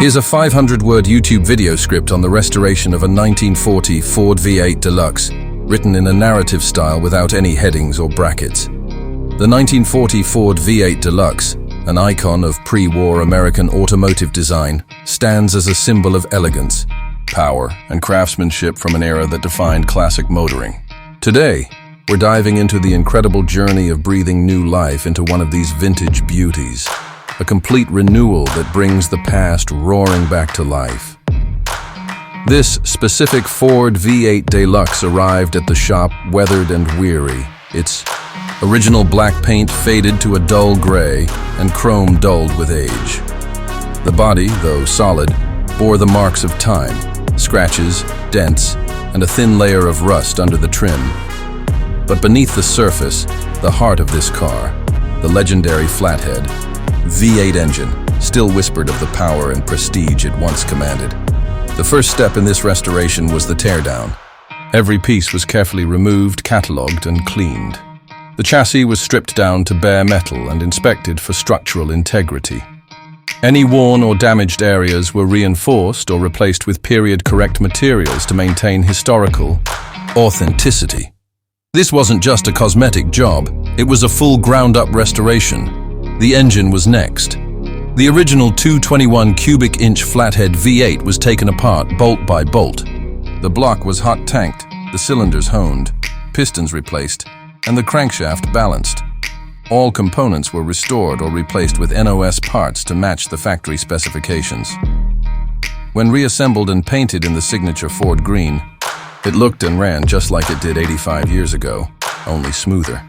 Here's a 500-word YouTube video script on the restoration of a 1940 Ford V8 Deluxe, written in a narrative style without any headings or brackets. The 1940 Ford V8 Deluxe, an icon of pre-war American automotive design, stands as a symbol of elegance, power, and craftsmanship from an era that defined classic motoring. Today, we're diving into the incredible journey of breathing new life into one of these vintage beauties, a complete renewal that brings the past roaring back to life. This specific Ford V8 Deluxe arrived at the shop weathered and weary. Its original black paint faded to a dull gray and chrome dulled with age. The body, though solid, bore the marks of time, scratches, dents, and a thin layer of rust under the trim. But beneath the surface, the heart of this car, the legendary flathead V8 engine, still whispered of the power and prestige it once commanded. The first step in this restoration was the teardown. Every piece was carefully removed, catalogued, and cleaned. The chassis was stripped down to bare metal and inspected for structural integrity. Any worn or damaged areas were reinforced or replaced with period-correct materials to maintain historical authenticity. This wasn't just a cosmetic job, it was a full ground-up restoration. The engine was next. The original 221 cubic inch flathead V8 was taken apart bolt by bolt. The block was hot tanked, the cylinders honed, pistons replaced, and the crankshaft balanced. All components were restored or replaced with NOS parts to match the factory specifications. When reassembled and painted in the signature Ford green, it looked and ran just like it did 85 years ago, only smoother.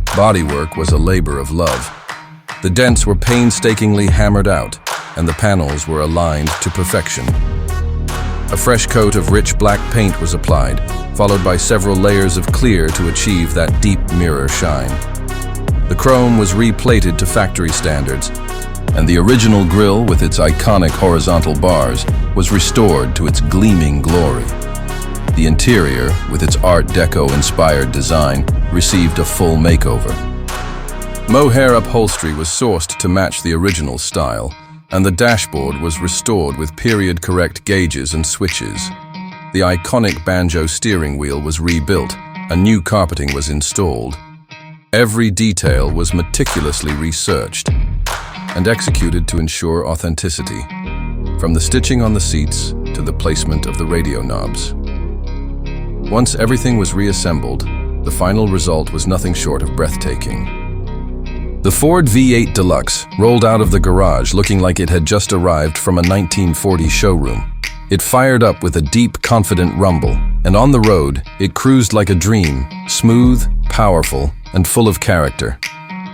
Bodywork was a labor of love. The dents were painstakingly hammered out, and the panels were aligned to perfection. A fresh coat of rich black paint was applied, followed by several layers of clear to achieve that deep mirror shine. The chrome was replated to factory standards, and the original grille with its iconic horizontal bars was restored to its gleaming glory. The interior, with its Art Deco-inspired design, received a full makeover. Mohair upholstery was sourced to match the original style, and the dashboard was restored with period-correct gauges and switches. The iconic banjo steering wheel was rebuilt, and new carpeting was installed. Every detail was meticulously researched and executed to ensure authenticity, from the stitching on the seats to the placement of the radio knobs. Once everything was reassembled, the final result was nothing short of breathtaking. The Ford V8 Deluxe rolled out of the garage looking like it had just arrived from a 1940 showroom. It fired up with a deep, confident rumble, and on the road, it cruised like a dream, smooth, powerful, and full of character.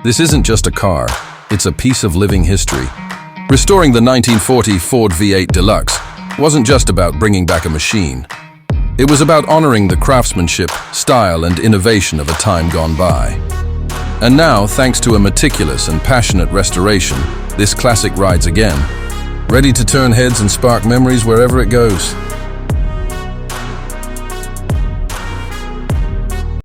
This isn't just a car, it's a piece of living history. Restoring the 1940 Ford V8 Deluxe wasn't just about bringing back a machine. It was about honoring the craftsmanship, style, and innovation of a time gone by. And now, thanks to a meticulous and passionate restoration, this classic rides again, ready to turn heads and spark memories wherever it goes.